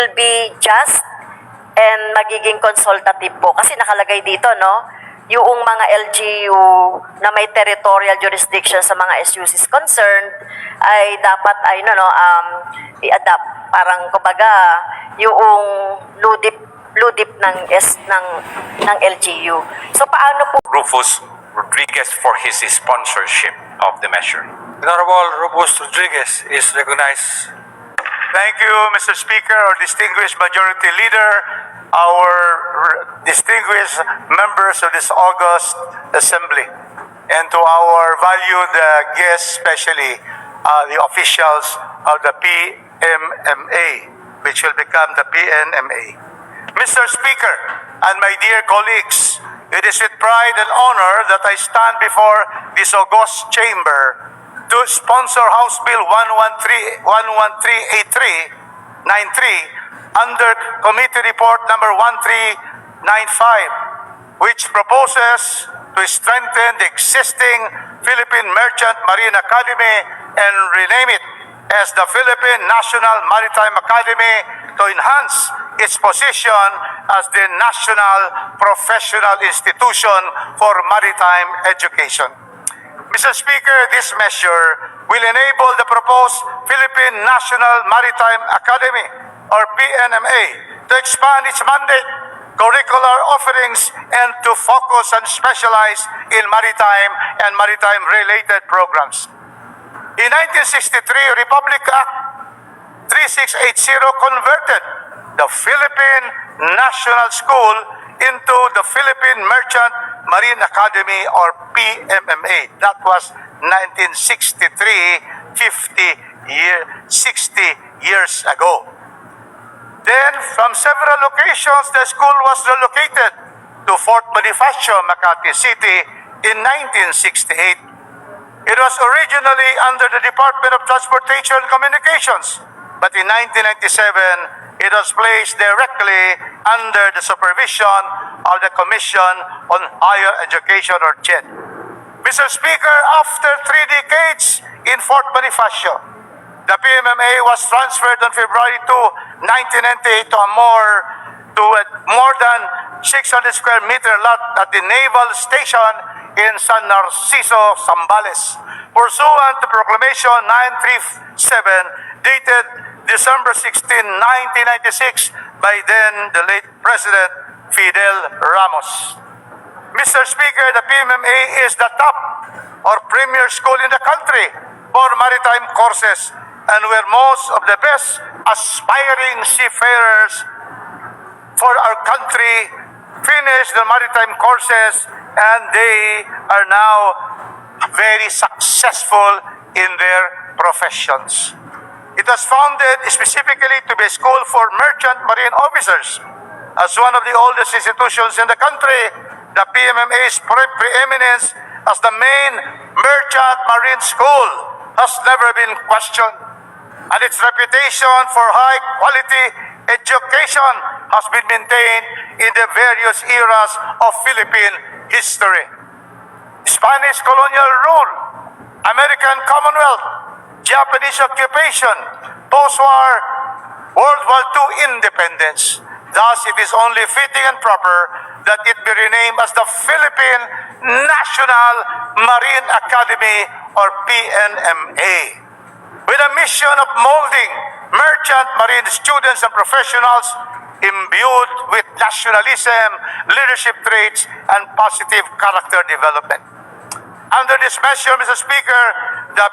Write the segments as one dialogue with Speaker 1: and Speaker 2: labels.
Speaker 1: will be just and magiging consultative po. Kasi nakalagay dito, no? Yung mga LGU na may territorial jurisdiction sa mga SUCs concerned ay dapat i-adapt parang kumbaga yung ludip ng LGU. So paano po
Speaker 2: Rufus Rodriguez for his sponsorship of the measure.
Speaker 3: Rauol Rufus Rodriguez is recognized.
Speaker 4: Thank you, Mr. Speaker, our distinguished majority leader, our distinguished members of this August Assembly, and to our valued guests, especially the officials of the PMMA, which will become the PNMA. Mr. Speaker, and my dear colleagues, it is with pride and honor that I stand before this august chamber to sponsor House Bill 11383 under Committee Report number 1395, which proposes to strengthen the existing Philippine Merchant Marine Academy and rename it as the Philippine National Maritime Academy to enhance its position as the national professional institution for maritime education. Mr. Speaker, this measure will enable the proposed Philippine National Maritime Academy, or PNMA, to expand its mandate, curricular offerings, and to focus and specialize in maritime and maritime-related programs. In 1963, Republic Act 3680 converted the Philippine National School into the Philippine Merchant Marine Academy, or PMMA. That was 1963, 60 years ago. Then, from several locations, the school was relocated to Fort Bonifacio, Makati City in 1968. It was originally under the Department of Transportation and Communications, but in 1997, it was placed directly under the supervision of the Commission on Higher Education, or CHED. Mr. Speaker, after 3 decades in Fort Bonifacio, the PMMA was transferred on February 2, 1998 to a more than 600 square meter lot at the Naval Station in San Narciso, Zambales, pursuant to Proclamation 937 dated December 16, 1996 by then the late President Fidel Ramos. Mr. Speaker, the PMMA is the top or premier school in the country for maritime courses and where most of the best aspiring seafarers for our country finish the maritime courses, and they are now very successful in their professions. It was founded specifically to be a school for merchant marine officers. As one of the oldest institutions in the country, the PMMA's preeminence as the main merchant marine school has never been questioned, and its reputation for high quality education has been maintained in the various eras of Philippine history. Spanish colonial rule, American Commonwealth, Japanese occupation, post-war World War II independence. Thus, it is only fitting and proper that it be renamed as the Philippine National Marine Academy, or PNMA, with a mission of molding merchant marine students and professionals imbued with nationalism, leadership traits, and positive character development. Under this measure, Mr. Speaker, the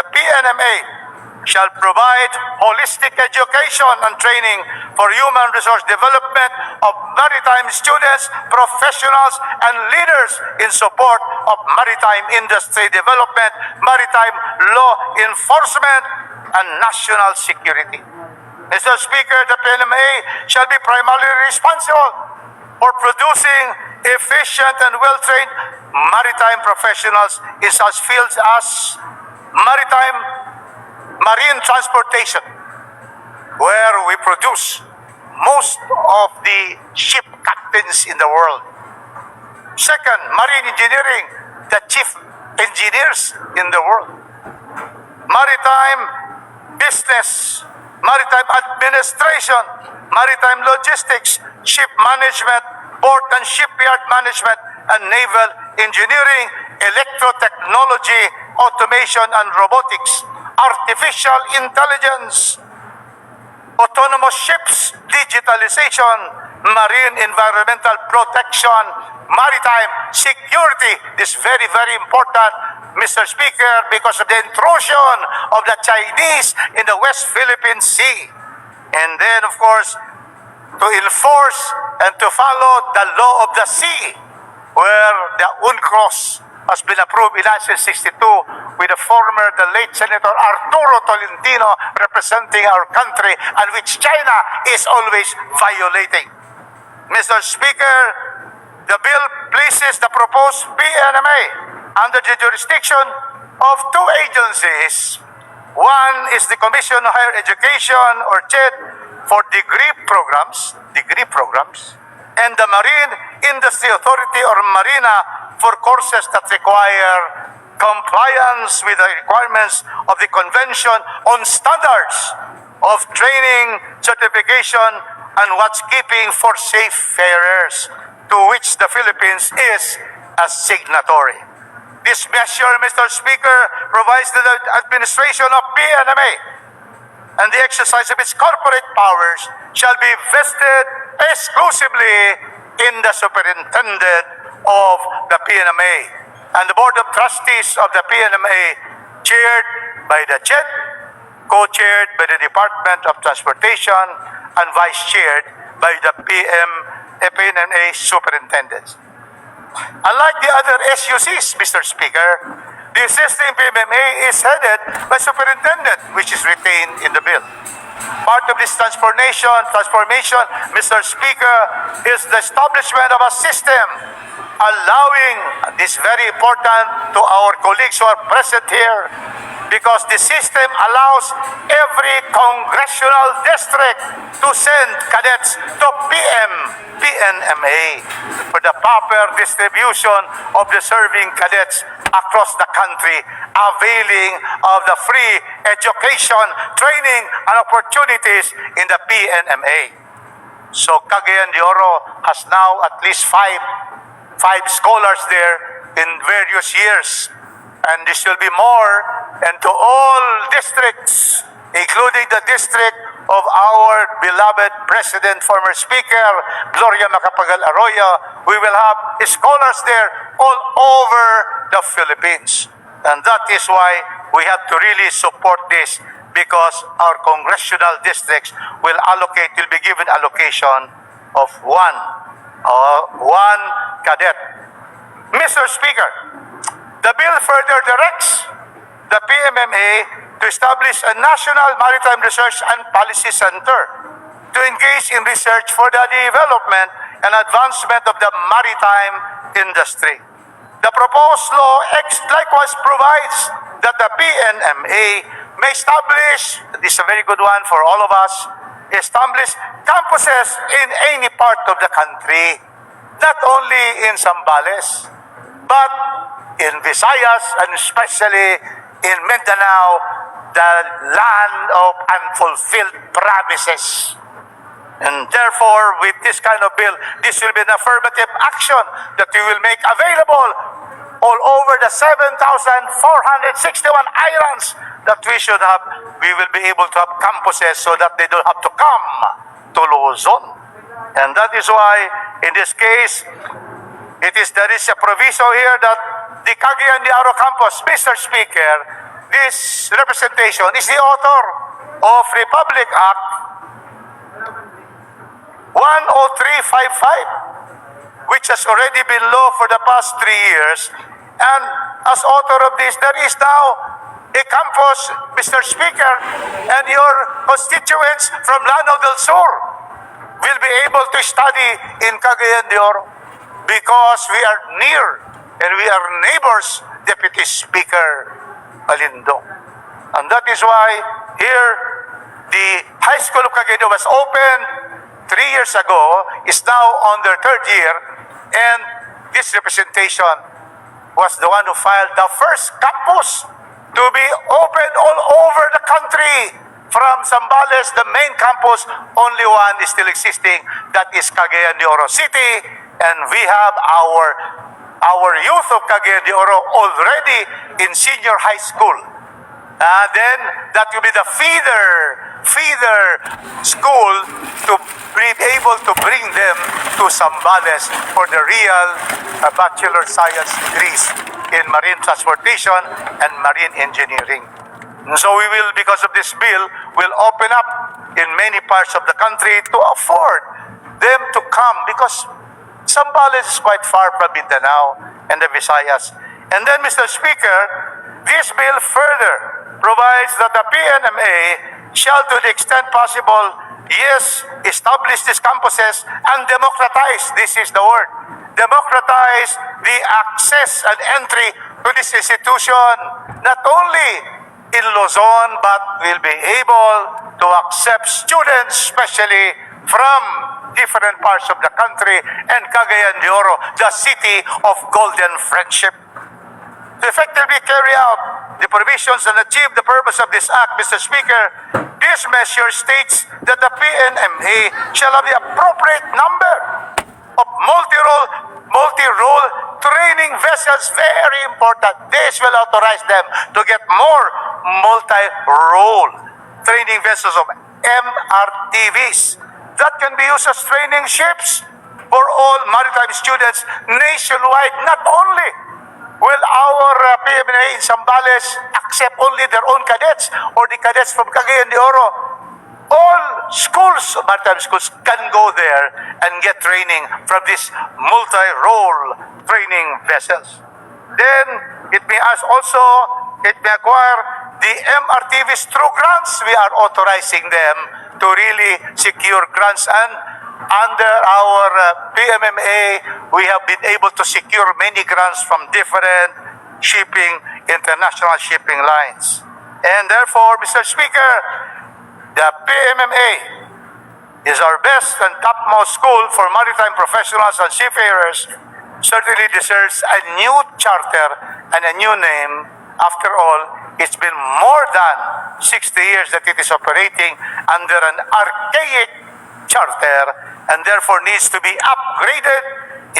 Speaker 4: PNMA shall provide holistic education and training for human resource development of maritime students, professionals, and leaders in support of maritime industry development, maritime law enforcement, and national security. Mr. Speaker, the PNMA shall be primarily responsible for producing efficient and well-trained maritime professionals in such fields as marine transportation, where we produce most of the ship captains in the world. Second, marine engineering, the chief engineers in the world. Maritime business, maritime administration, maritime logistics, ship management, port and shipyard management, and naval engineering, electrotechnology, automation and robotics, artificial intelligence, autonomous ships, digitalization, marine environmental protection, maritime security. This is very, very important, Mr. Speaker, because of the intrusion of the Chinese in the West Philippine Sea. And then, of course, to enforce and to follow the law of the sea, where the UNCLOS has been approved in 1962 with the late Senator Arturo Tolentino representing our country, and which China is always violating. Mr. Speaker, the bill places the proposed PNMA under the jurisdiction of two agencies. One is the Commission on Higher Education, or CHED, for degree programs, and the Marine Industry Authority, or MARINA, for courses that require compliance with the requirements of the Convention on Standards of Training, Certification, and Watchkeeping for Seafarers, to which the Philippines is a signatory. This measure, Mr. Speaker, provides that the administration of PNMA and the exercise of its corporate powers shall be vested exclusively in the superintendent of the PNMA and the Board of Trustees of the PNMA, chaired by the CHED, co-chaired by the Department of Transportation, and vice-chaired by the PNMA superintendents. Unlike the other SUCs, Mr. Speaker, the existing PMMA is headed by superintendent, which is retained in the bill. Part of this transformation, Mr. Speaker, is the establishment of a system allowing, this is very important to our colleagues who are present here, because the system allows every congressional district to send cadets to PNMA for the proper distribution of the serving cadets across the country, availing of the free education, training, and opportunities in the PNMA. So Cagayan de Oro has now at least five scholars there in various years. And this will be more, and to all districts, including the district of our beloved President, former Speaker, Gloria Macapagal Arroyo, we will have scholars there all over the Philippines. And that is why we have to really support this, because our congressional districts will be given allocation of one cadet. Mr. Speaker, the bill further directs the PMMA to establish a National Maritime Research and Policy Center to engage in research for the development and advancement of the maritime industry. The proposed law likewise provides that the PNMA may establish, this is a very good one for all of us, establish campuses in any part of the country, not only in Zambales, but in Visayas, and especially in Mindanao, the land of unfulfilled promises. And therefore, with this kind of bill, this will be an affirmative action that we will make available all over the 7,461 islands that we should have. We will be able to have campuses so that they don't have to come to Luzon. And that is why, in this case, there is a proviso here that the Cagayan de Oro campus, Mr. Speaker, this representation is the author of Republic Act 10355, which has already been law for the past 3 years. And as author of this, there is now a campus, Mr. Speaker, and your constituents from Lanao del Sur will be able to study in Cagayan de Oro, because we are near and we are neighbors, Deputy Speaker Alindo. And that is why here the High School of Cagayan de Oro was opened 3 years ago, is now on their 3rd year, and this representation was the one who filed the first campus to be opened all over the country From Zambales, the main campus, only one is still existing. That is Cagayan de Oro City. And we have our youth of Cagayan de Oro already in senior high school. Then that will be the feeder school to be able to bring them to Zambales for the real bachelor science degrees in marine transportation and marine engineering. And so we will, because of this bill, will open up in many parts of the country to afford them to come, because Zambales is quite far from Mindanao and the Visayas. And then, Mr. Speaker, this bill further provides that the PNMA shall, to the extent possible, yes, establish these campuses and democratize, this is the word, democratize the access and entry to this institution, not only in Luzon, but will be able to accept students, especially from different parts of the country, and Cagayan de Oro, the city of golden friendship. To effectively carry out the provisions and achieve the purpose of this act, Mr. Speaker, this measure states that the PNMA shall have the appropriate number of multi-role training vessels. Very important. This will authorize them to get more multi-role training vessels of MRTVs that can be used as training ships for all maritime students nationwide. Not only will our PMNA in Zambales accept only their own cadets or the cadets from Cagayan de Oro, all schools, maritime schools, can go there and get training from these multi-role training vessels. Then it may acquire the MRTVs through grants. We are authorizing them to really secure grants, and under our PMMA, we have been able to secure many grants from different international shipping lines. And therefore, Mr. Speaker, the PMMA is our best and topmost school for maritime professionals and seafarers. Certainly deserves a new charter and a new name. After all, it's been more than 60 years that it is operating under an archaic charter, and therefore needs to be upgraded,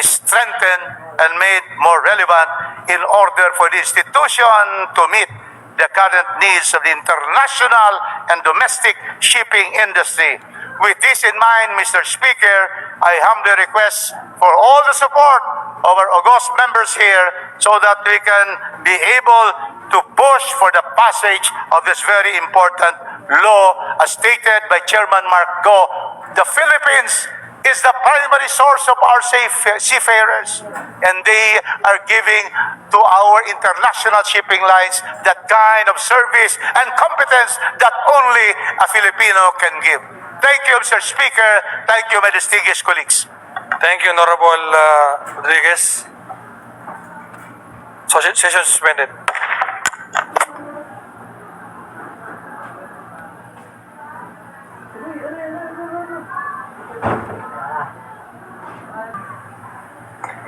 Speaker 4: strengthened, and made more relevant in order for the institution to meet the current needs of the international and domestic shipping industry. With this in mind, Mr. Speaker, I humbly request for all the support of our august members here so that we can be able to push for the passage of this very important law as stated by Chairman Mark Go. The Philippines is the primary source of our seafarers, and they are giving to our international shipping lines that kind of service and competence that only a Filipino can give. Thank you, Mr. Speaker. Thank you, my distinguished colleagues.
Speaker 3: Thank you, Honorable Rodriguez. Session suspended.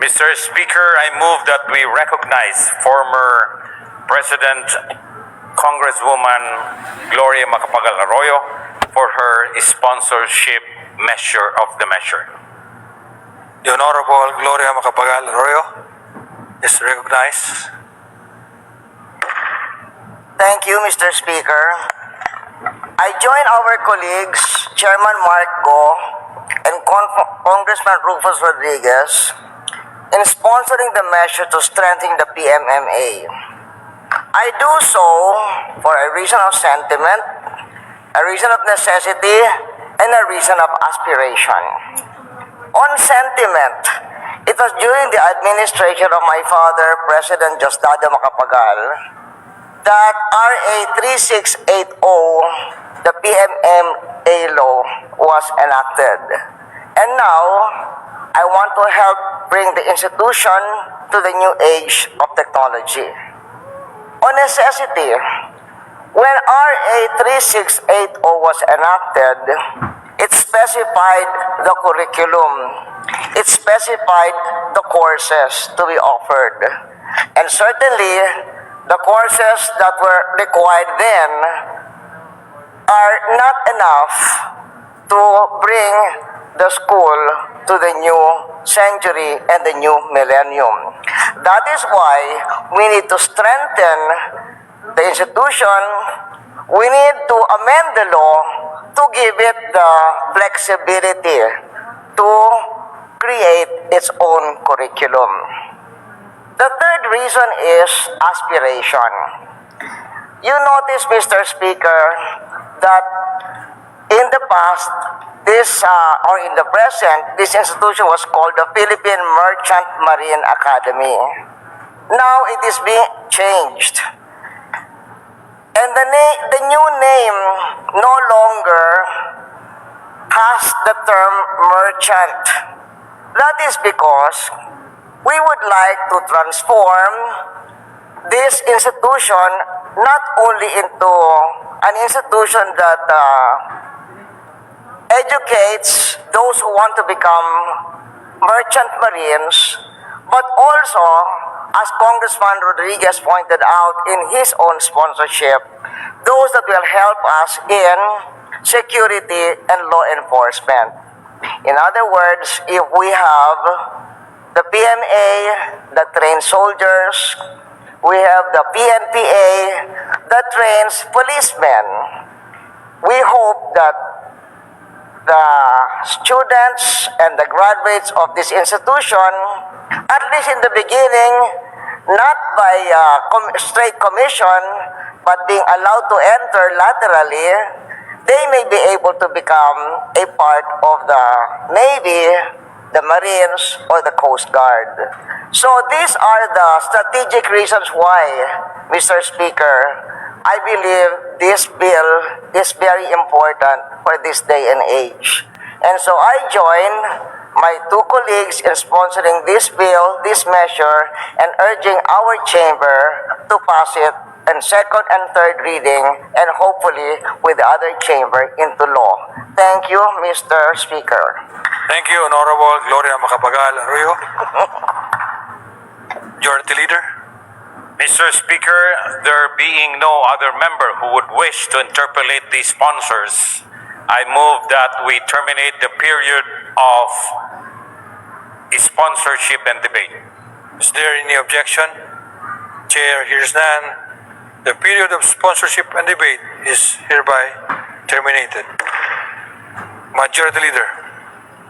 Speaker 2: Mr. Speaker, I move that we recognize former President Congresswoman Gloria Macapagal Arroyo for her sponsorship measure of the measure.
Speaker 3: The Honorable Gloria Macapagal Arroyo is recognized.
Speaker 5: Thank you, Mr. Speaker. I join our colleagues, Chairman Mark Go and Congressman Rufus Rodriguez, in sponsoring the measure to strengthen the PMMA. I do so for a reason of sentiment, a reason of necessity, and a reason of aspiration. On sentiment, it was during the administration of my father, President Diosdado Macapagal, that RA 3680, the PMMA law, was enacted. And now, I want to help bring the institution to the new age of technology. On necessity, when RA 3680 was enacted, it specified the curriculum. It specified the courses to be offered. And certainly, the courses that were required then are not enough to bring the school to the new century and the new millennium. That is why we need to strengthen the institution. We need to amend the law to give it the flexibility to create its own curriculum. The third reason is aspiration. You notice, Mr. Speaker, that in the past, or in the present, this institution was called the Philippine Merchant Marine Academy. Now it is being changed. And the new name no longer has the term merchant. That is because we would like to transform this institution not only into an institution that educates those who want to become merchant marines, but also, as Congressman Rodriguez pointed out in his own sponsorship, those that will help us in security and law enforcement. In other words, if we have the PMA that trains soldiers, we have the PNPA that trains policemen. We hope that the students and the graduates of this institution, at least in the beginning, not by straight commission, but being allowed to enter laterally, they may be able to become a part of the Navy, the Marines, or the Coast Guard. So these are the strategic reasons why, Mr. Speaker, I believe this bill is very important for this day and age. And so I join my two colleagues in sponsoring this bill, this measure, and urging our chamber to pass it in second and third reading, and hopefully with the other chamber into law. Thank you, Mr. Speaker.
Speaker 3: Thank you, Honorable Gloria Macapagal Arroyo. Majority Leader.
Speaker 2: Mr. Speaker, there being no other member who would wish to interpolate these sponsors, I move that we terminate the period of sponsorship and debate.
Speaker 3: Is there any objection? Chair hears none. The period of sponsorship and debate is hereby terminated. Majority Leader.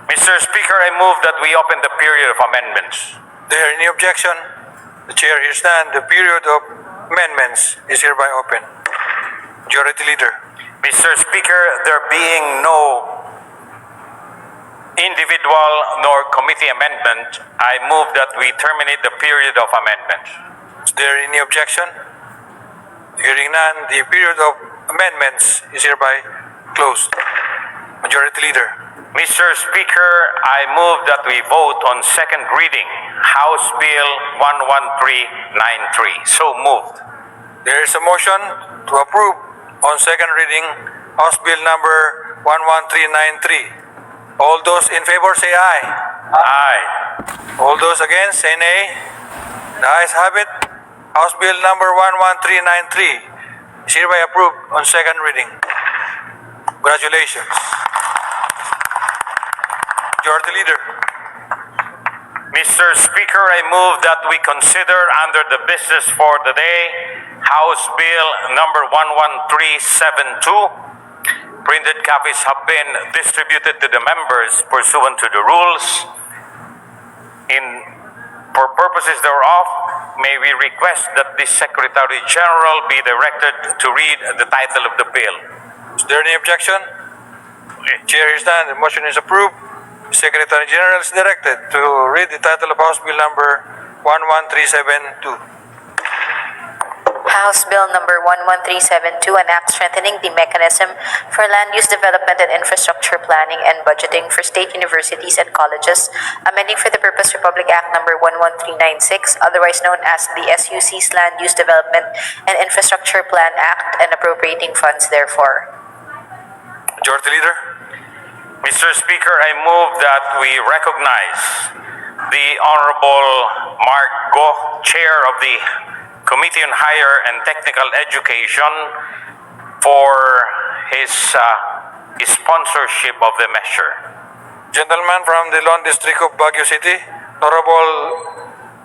Speaker 2: Mr. Speaker, I move that we open the period of amendments.
Speaker 3: Is there any objection? The Chair hears none. The period of amendments is hereby open. Majority Leader.
Speaker 2: Mr. Speaker, there being no individual nor committee amendment, I move that we terminate the period of amendments.
Speaker 3: Is there any objection? Hearing none, the period of amendments is hereby closed. Majority Leader.
Speaker 2: Mr. Speaker, I move that we vote on second reading, House Bill 11393. So moved.
Speaker 3: There is a motion to approve on second reading House Bill number 11393. All those in favor say aye.
Speaker 2: Aye.
Speaker 3: All those against say nay. The ayes have it. House Bill number 11393 is hereby approved on second reading. Congratulations. Majority Leader.
Speaker 2: Mr. Speaker, I move that we consider under the business for the day, House Bill number 11372. Printed copies have been distributed to the members pursuant to the rules. For purposes thereof, may we request that the Secretary General be directed to read the title of the bill.
Speaker 3: Is there any objection? Chair is done. The motion is approved. The Secretary General is directed to read the title of House Bill number 11372.
Speaker 6: House Bill number 11372, an act strengthening the mechanism for land use development and infrastructure planning and budgeting for state universities and colleges, amending for the purpose Republic Act number 11396, otherwise known as the SUC's Land Use Development and Infrastructure Plan Act, and appropriating funds therefore.
Speaker 3: Majority Leader.
Speaker 2: Mr. Speaker, I move that we recognize the Honorable Mark Go, Chair of the Committee on Higher and Technical Education, for his sponsorship of the measure.
Speaker 3: Gentleman from the Lone District of Baguio City, Honorable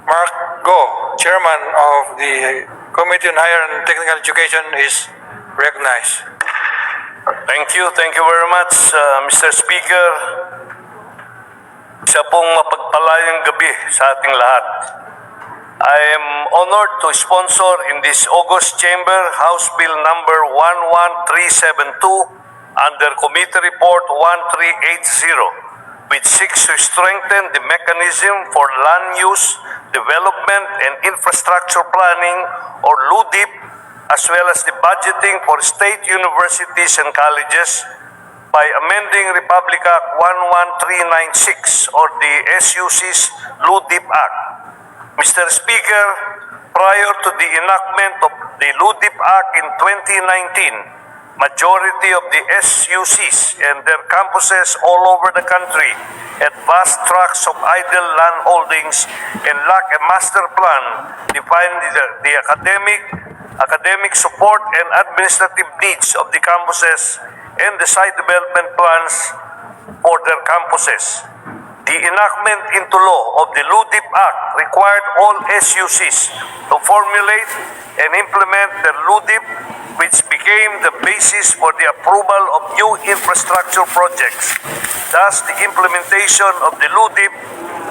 Speaker 3: Mark Go, Chairman of the Committee on Higher and Technical Education, is recognized.
Speaker 7: Thank you very much, Mr. Speaker. Isa pong mapagpalayang gabi sa ating lahat. I am honored to sponsor in this August Chamber House Bill number 11372 under Committee Report 1380, which seeks to strengthen the mechanism for land use, development, and infrastructure planning, or LUDIP, as well as the budgeting for state universities and colleges by amending Republic Act 11396 or the SUC's LUDIP Act. Mr. Speaker, prior to the enactment of the LUDIP Act in 2019, majority of the SUCs and their campuses all over the country had vast tracts of idle land holdings and lack a master plan defining the academic support and administrative needs of the campuses and the site development plans for their campuses. The enactment into law of the LUDIP Act required all SUCs to formulate and implement their LUDIP, which became the basis for the approval of new infrastructure projects. Thus, the implementation of the LUDIP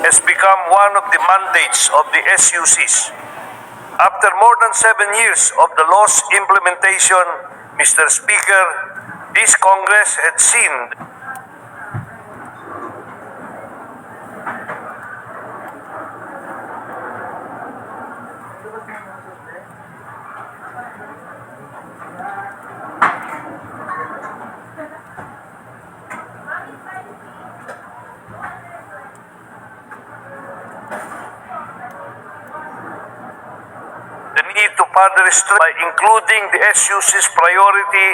Speaker 7: has become one of the mandates of the SUCs. After more than 7 years of the law's implementation, Mr. Speaker, this Congress had seen the need to further strengthen by including the SUC's priority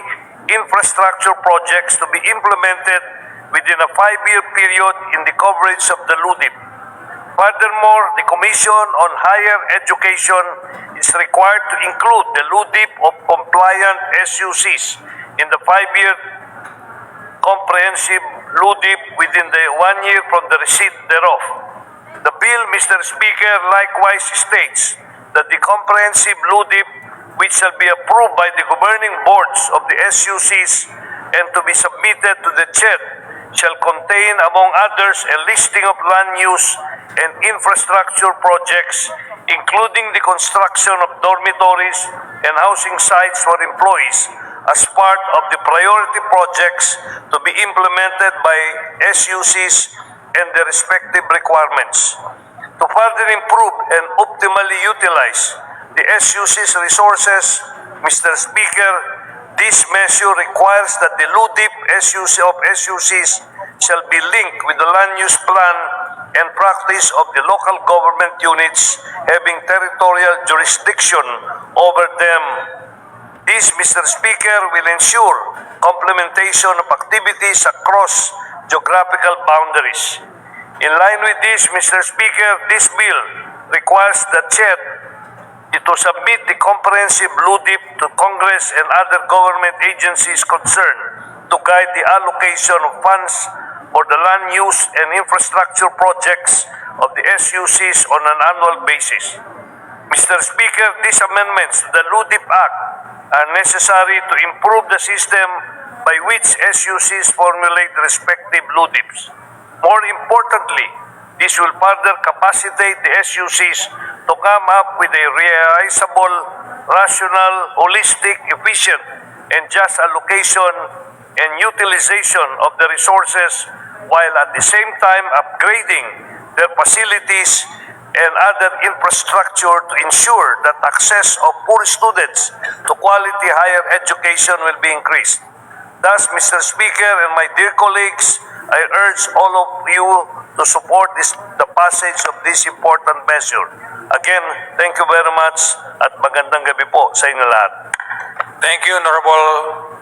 Speaker 7: infrastructure projects to be implemented within a 5-year period in the coverage of the LUDIP. Furthermore, the Commission on Higher Education is required to include the LUDIP of compliant SUCs in the 5-year comprehensive LUDIP within the 1 year from the receipt thereof. The bill, Mr. Speaker, likewise states that the comprehensive LUDIP, which shall be approved by the governing boards of the SUCs and to be submitted to the CHED, shall contain, among others, a listing of land use and infrastructure projects, including the construction of dormitories and housing sites for employees as part of the priority projects to be implemented by SUCs and their respective requirements. To further improve and optimally utilize the SUC's resources, Mr. Speaker, this measure requires that the LUDIP SUC of SUCs shall be linked with the land use plan and practice of the local government units having territorial jurisdiction over them. This, Mr. Speaker, will ensure complementation of activities across geographical boundaries. In line with this, Mr. Speaker, this bill requires the CHED to submit the comprehensive LUDIP to Congress and other government agencies concerned to guide the allocation of funds for the land use and infrastructure projects of the SUCs on an annual basis. Mr. Speaker, these amendments to the LUDIP Act are necessary to improve the system by which SUCs formulate respective LUDIPs. More importantly, this will further capacitate the SUCs to come up with a realizable, rational, holistic, efficient, and just allocation and utilization of the resources while at the same time upgrading their facilities and other infrastructure to ensure that access of poor students to quality higher education will be increased. Thus, Mr. Speaker and my dear colleagues, I urge all of you to support the passage of this important measure. Again, thank you very much at magandang gabi po sa inyo lahat.
Speaker 3: Thank you, Honorable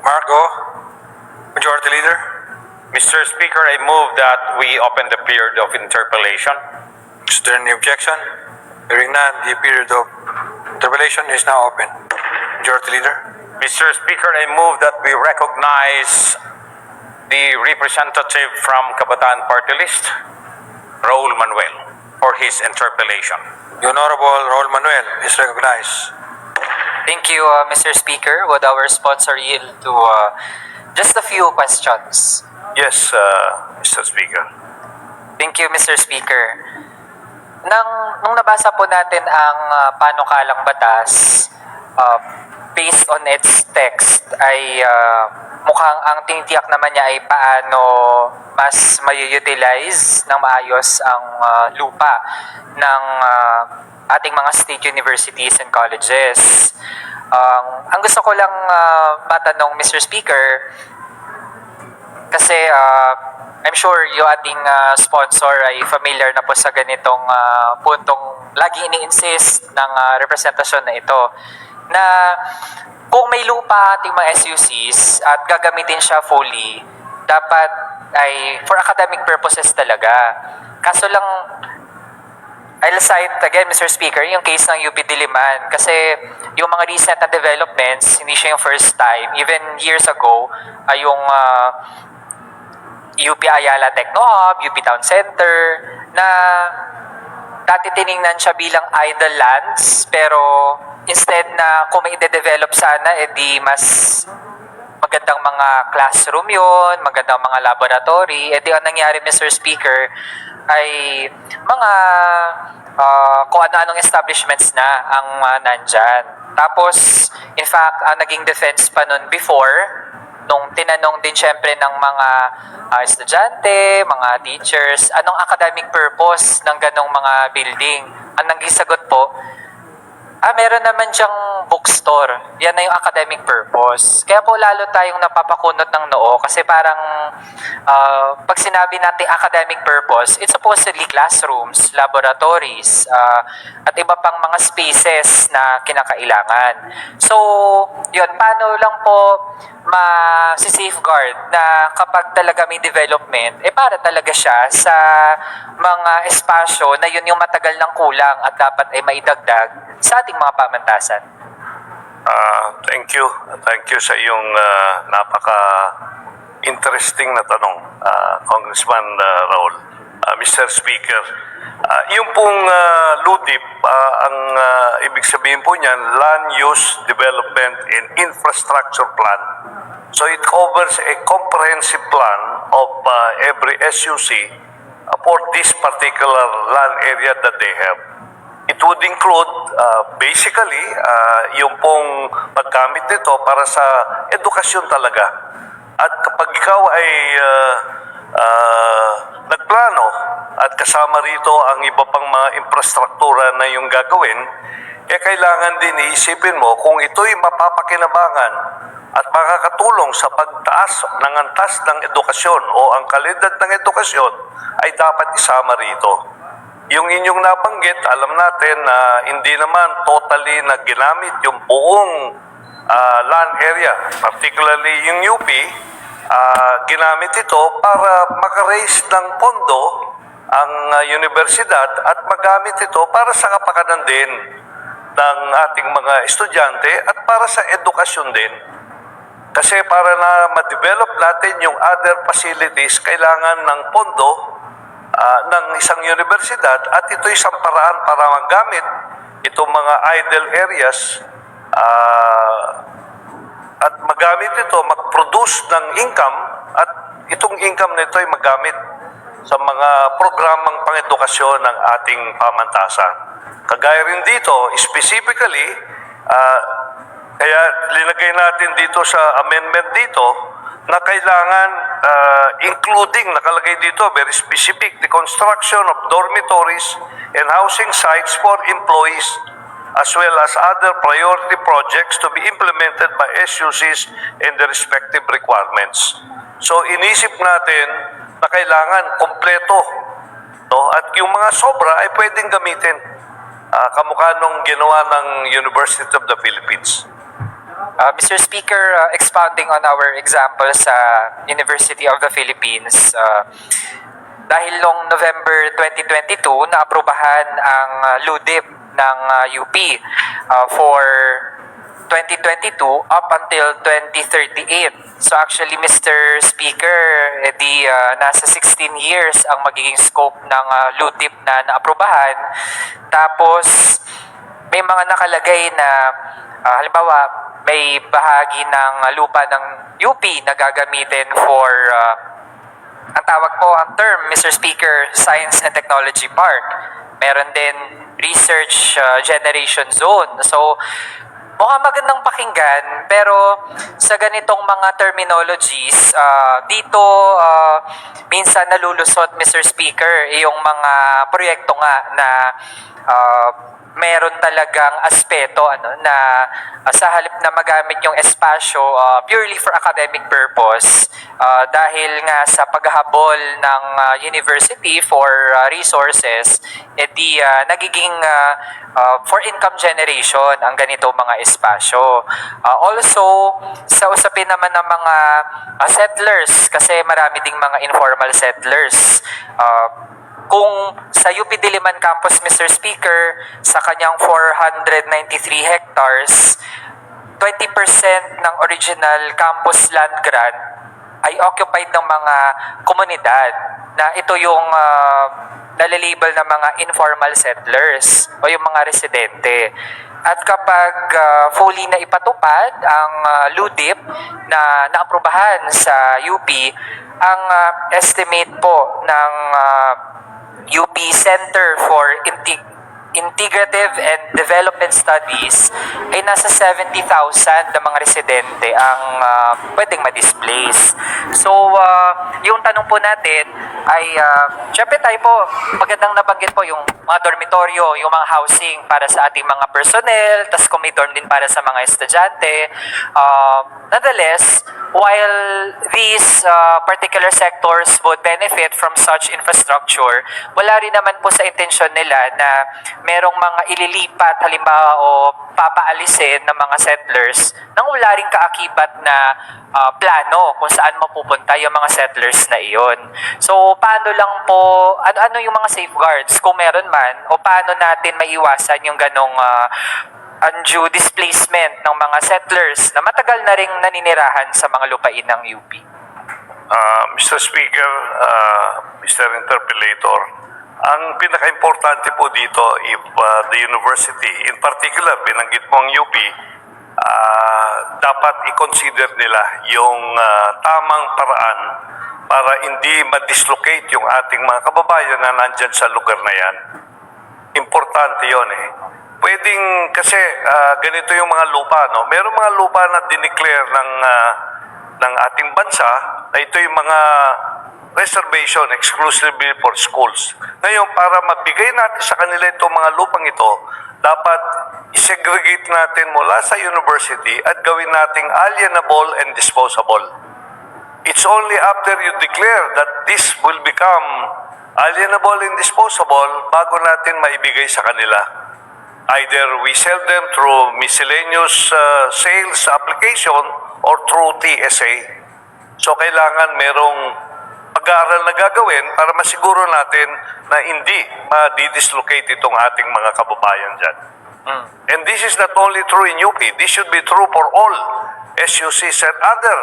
Speaker 3: Marco, Majority Leader.
Speaker 2: Mr. Speaker, I move that we open the period of interpellation.
Speaker 3: Is there any objection? Hearing none, the period of interpellation is now open. Majority Leader.
Speaker 2: Mr. Speaker, I move that we recognize the representative from Kabataan Party List, Rauol Manuel, for his interpellation.
Speaker 3: The Honorable Rauol Manuel is recognized.
Speaker 8: Thank you, Mr. Speaker. Would our sponsor yield to just a few questions?
Speaker 7: Yes, Mr. Speaker.
Speaker 8: Thank you, Mr. Speaker. Nung nabasa po natin ang panukalang batas, based on its text, ay mukhang ang tinitiyak naman niya ay paano mas may-utilize ng maayos ang lupa ng ating mga state universities and colleges. Ang gusto ko lang matanong, Mr. Speaker, kasi I'm sure yung ating sponsor ay familiar na po sa ganitong puntong lagi ini-insist ng representasyon na ito, na kung may lupa ating mga SUCs at gagamitin siya fully, dapat ay for academic purposes talaga. Kaso lang, I'll cite again, Mr. Speaker, yung case ng UP Diliman. Kasi yung mga recent na developments, hindi siya yung first time. Even years ago, ay yung UP Ayala Techno Hub, UP Town Center, na dati tiningnan siya bilang idle lands, pero instead na kung may i-develop sana, edi mas magandang mga classroom yun, magandang mga laboratory, edi ang nangyari, Mr. Speaker, ay mga kung ano-anong establishments na ang nandyan. Tapos, in fact, ang naging defense pa nun before, nung tinanong din syempre ng mga estudyante, mga teachers, anong academic purpose ng ganong mga building? Ang naging sagot po, meron naman diyang bookstore. Yan na yung academic purpose. Kaya po lalo tayong napapakunot ng noo kasi parang pag sinabi natin academic purpose, it's supposedly classrooms, laboratories, at iba pang mga spaces na kinakailangan. So, yun, paano lang po ma-safeguard na kapag talaga may development, para talaga siya sa mga espasyo na yun yung matagal ng kulang at dapat ay maidagdag sa ating mga pamantasan.
Speaker 7: Thank you. Thank you sa iyong napaka-interesting na tanong, Congressman Rauol. Mr. Speaker, yung pong LUDIP, ang ibig sabihin po niyan, Land Use Development and Infrastructure Plan. So it covers a comprehensive plan of every SUC for this particular land area that they have. It would include basically yung pong paggamit nito para sa edukasyon talaga. At kapag ikaw ay nagplano at kasama rito ang iba pang mga infrastruktura na yung gagawin, kailangan din iisipin mo kung ito'y mapapakinabangan at makakatulong sa pagtaas ng antas ng edukasyon o ang kalidad ng edukasyon ay dapat isama rito. Yung inyong nabanggit, alam natin na hindi naman totally na ginamit yung buong land area, particularly yung UP, ginamit ito para makaraise ng pondo ang universidad at magamit ito para sa kapakanan din ng ating mga estudyante at para sa edukasyon din. Kasi para na ma-develop natin yung other facilities, kailangan ng pondo ng isang universidad at ito isang paraan para magamit itong mga idle areas at magamit ito, mag-produce ng income at itong income na ito ay magamit sa mga programang pang-edukasyon ng ating pamantasan. Kagaya rin dito, specifically, kaya linagay natin dito sa amendment dito na kailangan including, nakalagay dito, very specific, the construction of dormitories and housing sites for employees as well as other priority projects to be implemented by SUCs and the respective requirements. So inisip natin na kailangan kompleto, no? At yung mga sobra ay pwedeng gamitin kamukha nung ginawa ng University of the Philippines.
Speaker 8: Mr. Speaker, expounding on our example sa University of the Philippines, dahil noong November 2022, naaprubahan ang LUDIP ng UP for 2022 up until 2038. So actually, Mr. Speaker, nasa 16 years ang magiging scope ng LUTIP na naaprubahan. Tapos, may mga nakalagay na, halimbawa, may bahagi ng lupa ng UP na gagamitin for, ang tawag po, ang term, Mr. Speaker, Science and Technology Park. Meron din Research Generation Zone. So, mukhang magandang pakinggan, pero sa ganitong mga terminologies, dito minsan nalulusot, Mr. Speaker, yung mga proyekto nga na meron talagang aspeto na sa halip na magamit yung espasyo purely for academic purpose, dahil nga sa paghahabol ng university for resources, nagiging for income generation ang ganito mga espasyo. Also, sa usapin naman ng mga settlers, kasi marami ding mga informal settlers, kung sa UP Diliman Campus, Mr. Speaker, sa kanyang 493 hectares, 20% ng original campus land grant ay occupied ng mga komunidad, na ito yung nalalabel na mga informal settlers o yung mga residente. At kapag fully na ipatupad ang LUDIP na naaprubahan sa UP, ang estimate po ng UP Center for Integrative and Development Studies ay nasa 70,000 na mga residente ang pwedeng ma-displace. So, yung tanong po natin ay, syempre tayo po, magandang nabanggit po yung mga dormitoryo, yung mga housing para sa ating mga personnel, tas kung may dorm din para sa mga estudyante. Nonetheless, while these particular sectors would benefit from such infrastructure, wala rin naman po sa intensyon nila na merong mga ililipat halimbawa o papaalisin ng mga settlers nang wala rin kaakibat na plano kung saan mapupunta yung mga settlers na iyon. So, paano lang po, ano yung mga safeguards kung meron man, o paano natin maiwasan yung ganong undue displacement ng mga settlers na matagal na ring naninirahan sa mga lupain ng UP?
Speaker 7: Mr. Speaker, Mr. Interpellator, ang pinaka-importante po dito, if the university, in particular, binanggit mo ang UP, dapat i-consider nila yung tamang paraan para hindi ma-dislocate yung ating mga kababayan na nandyan sa lugar na yan. Importante yon eh. Pwedeng, kasi ganito yung mga lupa, no? Merong mga lupa na dineclare ng ating bansa na ito yung mga reservation exclusively for schools. Ngayon, para mabigay natin sa kanila itong mga lupang ito, dapat i-segregate natin mula sa university at gawin nating alienable and disposable. It's only after you declare that this will become alienable and disposable bago natin maibigay sa kanila. Either we sell them through miscellaneous sales application or through TSA. So kailangan merong pag-aaral na gagawin para masiguro natin na hindi ma-dislocate itong ating mga kababayan dyan. And this is not only true in UP, this should be true for all SUCs and other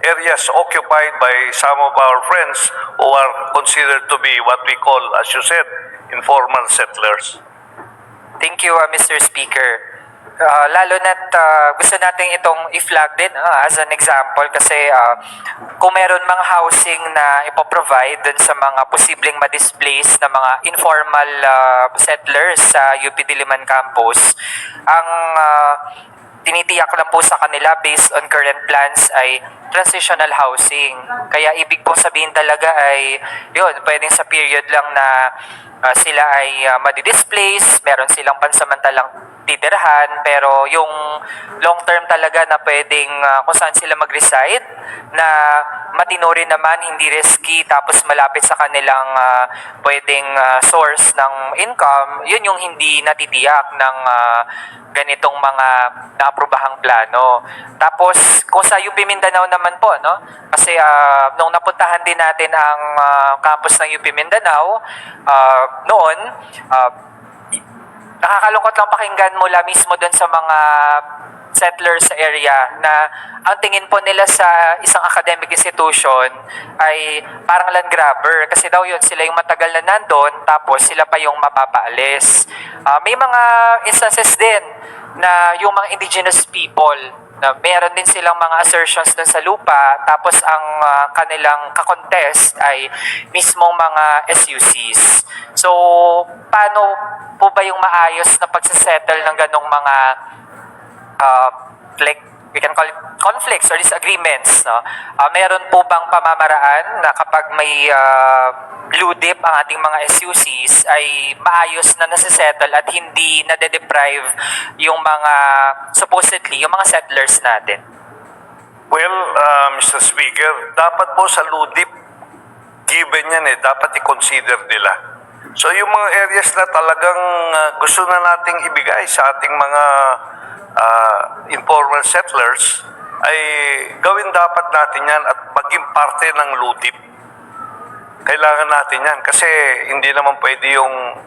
Speaker 7: areas occupied by some of our friends who are considered to be what we call, as you said, informal settlers.
Speaker 8: Thank you, Mr. Speaker. Lalo na't gusto natin itong i-flag din as an example, kasi kung meron mga housing na ipoprovide dun sa mga posibleng ma-displace na mga informal settlers sa UP Diliman Campus, ang tinitiyak lang po sa kanila based on current plans ay transitional housing. Kaya ibig pong sabihin talaga ay yun, pwedeng sa period lang na sila ay madi-displace, meron silang pansamantalang titirahan, pero yung long term talaga na pwedeng kung saan sila mag-reside, na matino rin naman, hindi risky, tapos malapit sa kanilang pwedeng source ng income, yun yung hindi natitiyak ng ganitong mga naaprubahang plano. Tapos, kung sa UP Mindanao naman po, no? Kasi nung napuntahan din natin ang campus ng UP Mindanao, noon, nakakalungkot lang pakinggan mula mismo doon sa mga settlers sa area na ang tingin po nila sa isang academic institution ay parang land grabber kasi daw yun sila yung matagal na nandun tapos sila pa yung mapapaalis. May mga instances din na yung mga indigenous people na meron din silang mga assertions dun sa lupa tapos ang kanilang kakontest ay mismong mga SUCs. So, paano po ba yung maayos na pagsasettle ng ganong mga like we can call it conflicts or disagreements, no? Meron po bang pamamaraan na kapag may ludip ang ating mga SUCs ay maayos na nasisettle at hindi nade-deprive yung mga supposedly yung mga settlers natin?
Speaker 7: Well, Mr. Speaker, dapat po sa ludip, given yan dapat i-consider nila. So yung mga areas na talagang gusto na nating ibigay sa ating mga informal settlers, ay gawin dapat natin yan at maging parte ng ludip. Kailangan natin yan kasi hindi naman pwede yung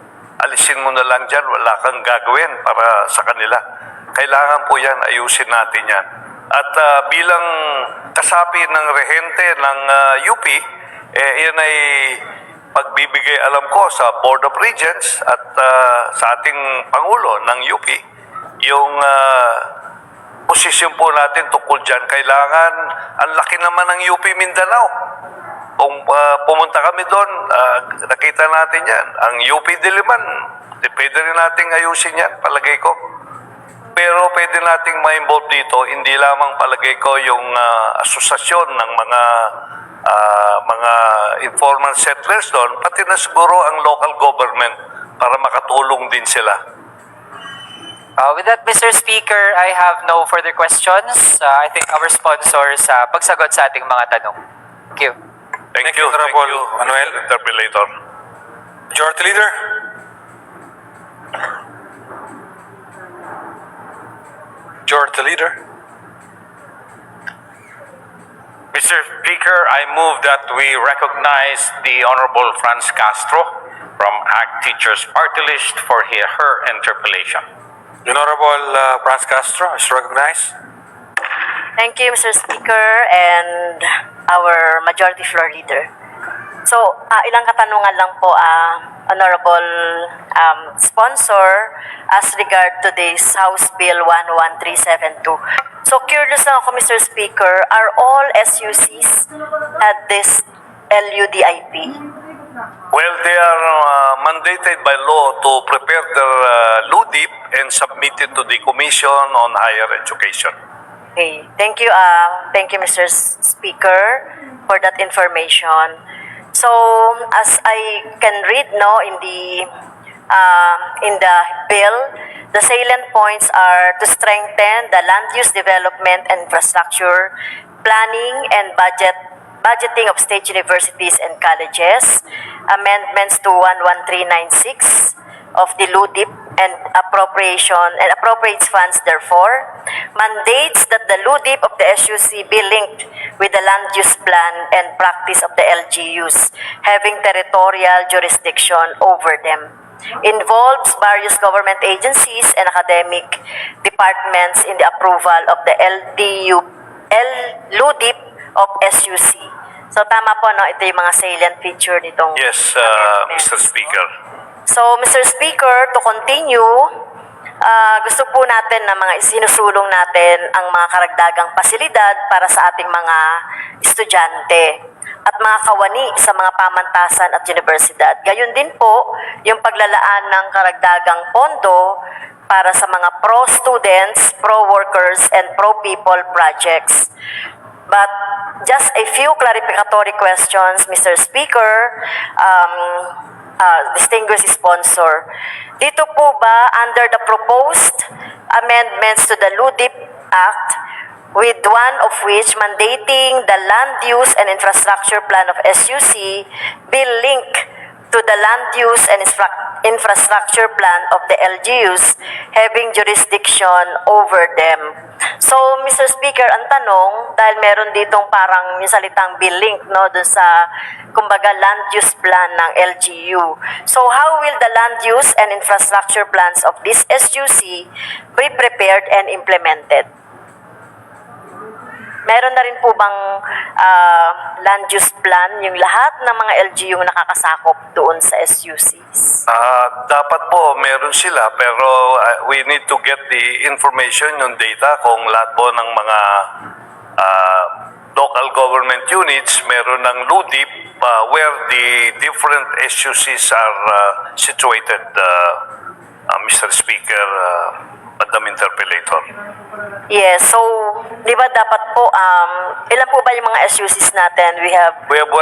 Speaker 7: alisin mo na lang dyan, wala kang gagawin para sa kanila. Kailangan po yan, ayusin natin yan. At bilang kasapi ng rehente ng UP, yan ay pagbibigay alam ko sa Board of Regents at sa ating Pangulo ng UP, yung posisyon po natin tungkol dyan. Kailangan, ang laki naman ng UP Mindanao. Kung pumunta kami doon, nakita natin yan. Ang UP Diliman, pwede rin nating ayusin yan, palagay ko. Pero pwede nating ma-involve dito, hindi lamang palagay ko yung asosasyon ng mga informal settlers doon, pati na siguro ang local government para makatulong din sila.
Speaker 8: With that, Mr. Speaker, I have no further questions. I think our sponsors pagsagot sa ating mga tanong. Thank you.
Speaker 2: Thank you,
Speaker 3: Rauol. Manuel.
Speaker 2: Interpolator.
Speaker 3: Majority Leader. Majority Leader.
Speaker 2: Mr. Speaker, I move that we recognize the Honorable Franz Castro from ACT Teachers Party List for her interpellation.
Speaker 3: The Honorable Franz Castro is recognized.
Speaker 1: Thank you, Mr. Speaker, and our Majority Floor Leader. So, ilang katanungan lang po, Honorable Sponsor, as regard to this House Bill 11372. So, curious lang ako, Mr. Speaker, are all SUCs at this LUDIP?
Speaker 7: Well, they are mandated by law to prepare their LUDIP and submit it to the Commission on Higher Education.
Speaker 1: Okay, thank you, Mr. Speaker, for that information. So, as I can read, in the bill, the salient points are to strengthen the land use development and infrastructure, planning and budgeting of state universities and colleges, amendments to 11396 of the LUDIP and appropriates funds therefore, mandates that the LUDIP of the SUC be linked with the land use plan and practice of the LGUs, having territorial jurisdiction over them, involves various government agencies and academic departments in the approval of the LUDIP of SUC. So tama po, no? Ito yung mga salient feature nitong
Speaker 7: Yes,
Speaker 1: amendments.
Speaker 7: Mr. Speaker.
Speaker 1: So, Mr. Speaker, to continue, gusto po natin na mga isinusulong natin ang mga karagdagang pasilidad para sa ating mga estudyante at mga kawani sa mga pamantasan at universidad. Gayon din po, yung paglalaan ng karagdagang pondo para sa mga pro-students, pro-workers, and pro-people projects. But just a few clarificatory questions, Mr. Speaker, distinguished sponsor. Dito po ba, under the proposed amendments to the LUDIP Act, with one of which mandating the land use and infrastructure plan of SUC be linked to the land use and infrastructure plan of the LGUs having jurisdiction over them. So, Mr. Speaker, ang tanong, dahil meron ditong parang yung salitang be linked, no, dun sa, kumbaga, land use plan ng LGU. So, how will the land use and infrastructure plans of this SUC be prepared and implemented? Meron na rin po bang land use plan yung lahat ng mga LGU nakakasakop doon sa SUCs?
Speaker 7: Dapat po meron sila pero we need to get the information, yung data kung lahat po ng mga local government units meron ng LUDIP where the different SUCs are situated, Mr. Speaker, Madam Interpellator.
Speaker 1: Yes, so di ba dapat po, ilan po ba yung mga SUCs natin? We have
Speaker 7: 113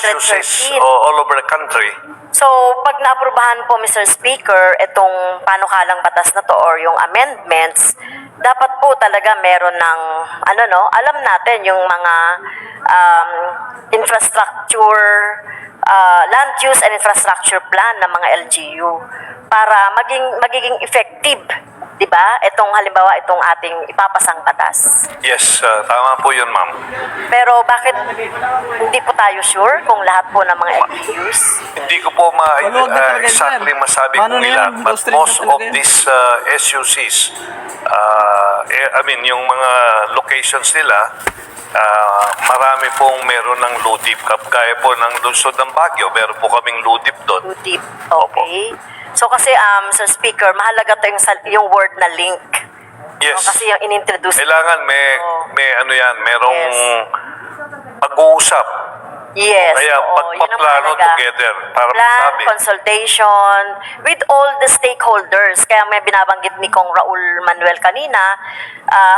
Speaker 7: SUCs
Speaker 1: 113.
Speaker 7: all over the country.
Speaker 1: So, pag naaprubahan po, Mr. Speaker, itong panukalang batas na to or yung amendments, dapat po talaga meron ng, alam natin yung mga infrastructure, land use and infrastructure plan ng mga LGU para magiging effective, di ba? Itong halimbawa, itong ating ipapasang batas.
Speaker 7: Yes, tama po yun, ma'am.
Speaker 1: Pero bakit hindi po tayo sure kung lahat po ng mga LGUs?
Speaker 7: Hindi ko po exactly masabi kung ilan, but most of these SUCs, I mean, yung mga locations nila, marami pong meron ng LUDIP. Gaya po ng lungsod ng Baguio, meron po kaming LUDIP doon.
Speaker 1: LUDIP, okay. So kasi, Sir Speaker, mahalaga to yung word na link.
Speaker 7: Yes.
Speaker 1: So, kasi yung inintroduce.
Speaker 7: Kailangan may ano yan, merong
Speaker 1: Yes.
Speaker 7: pag-uusap.
Speaker 1: Yes.
Speaker 7: Kaya
Speaker 1: oo, yun ang
Speaker 7: pagpaplano
Speaker 1: mahalaga.
Speaker 7: together para
Speaker 1: Plan,
Speaker 7: masabi.
Speaker 1: consultation with all the stakeholders. Kaya may binabanggit ni Kong Rauol Manuel kanina,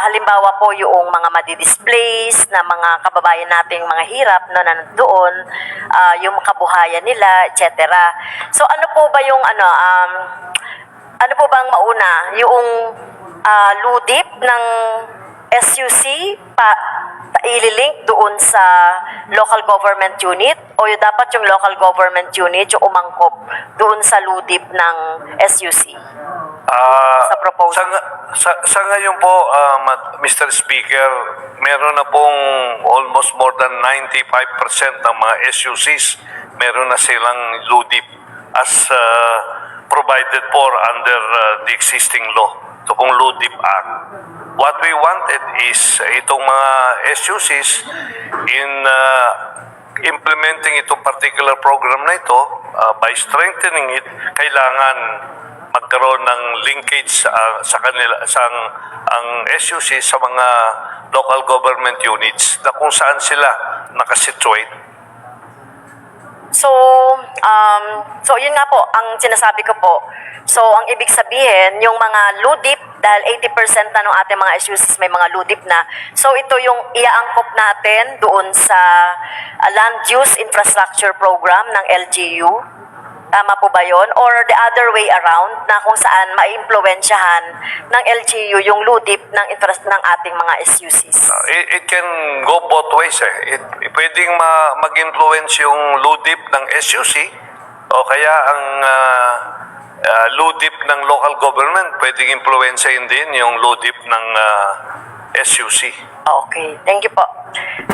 Speaker 1: halimbawa po yung mga madi-displace na mga kababayan nating mga hirap na nandoon, yung kabuhayan nila, etc. So ano po ba yung ano po bang mauna? Yung LUDIP ng SUC ililink doon sa local government unit o yung dapat yung local government unit yung umangkop doon sa LUDIP ng SUC? Sa proposal.
Speaker 7: Sa ngayon po, Mr. Speaker, meron na pong almost more than 95% ng mga SUCs, meron na silang LUDIP as provided for under the existing law, ito pong LUDIP Act. What we wanted is itong mga SUCs in implementing itong particular program na ito, by strengthening it, kailangan magkaroon ng linkage sa kanila ang SUC sa mga local government units na kung saan sila nakasituate.
Speaker 1: So yun nga po, ang sinasabi ko po. So, ang ibig sabihin, yung mga LUDIP, dahil 80% na ng ating mga SUCs may mga LUDIP na, so ito yung iaangkop natin doon sa Land Use Infrastructure Program ng LGU. Tama po ba yun? Or the other way around, na kung saan maimpluwensyahan ng LGU yung LUDIP ng ating mga SUCs?
Speaker 7: It can go both ways. Pwedeng mag-influence yung LUDIP ng SUC o kaya ang LUDIP ng local government pwedeng influencein din yung LUDIP ng SUC.
Speaker 1: Okay, thank you po.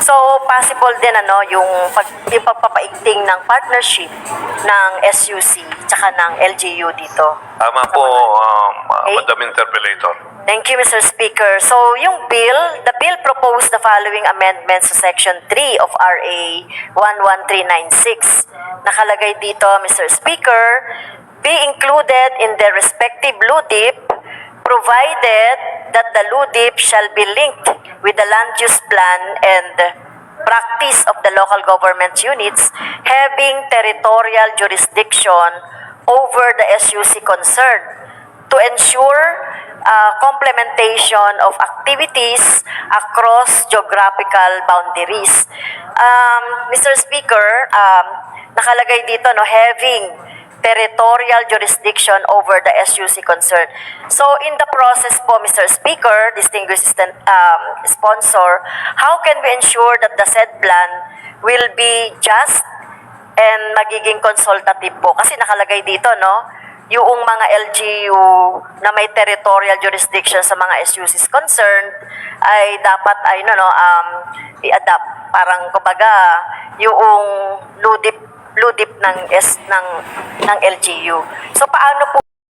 Speaker 1: So, possible din yung pagpapaigting ng partnership ng SUC tsaka ng LGU dito.
Speaker 7: Tama po,
Speaker 1: Okay.
Speaker 7: Madam Interpellator.
Speaker 1: Thank you, Mr. Speaker. So, the bill proposed the following amendments to Section 3 of RA 11396. Nakalagay dito, Mr. Speaker, be included in the respective LUDIP provided that the LUDIP shall be linked with the land use plan and practice of the local government units having territorial jurisdiction over the SUC concerned to ensure complementation of activities across geographical boundaries. Mr. Speaker, nakalagay dito having territorial jurisdiction over the SUC concerned. So, in the process po, Mr. Speaker, distinguished sponsor, how can we ensure that the said plan will be just and magiging consultative po? Kasi nakalagay dito, yung mga LGU na may territorial jurisdiction sa mga SUCs concerned ay dapat i-adapt. Parang kumbaga, yung LUDIP ng LGU. So paano po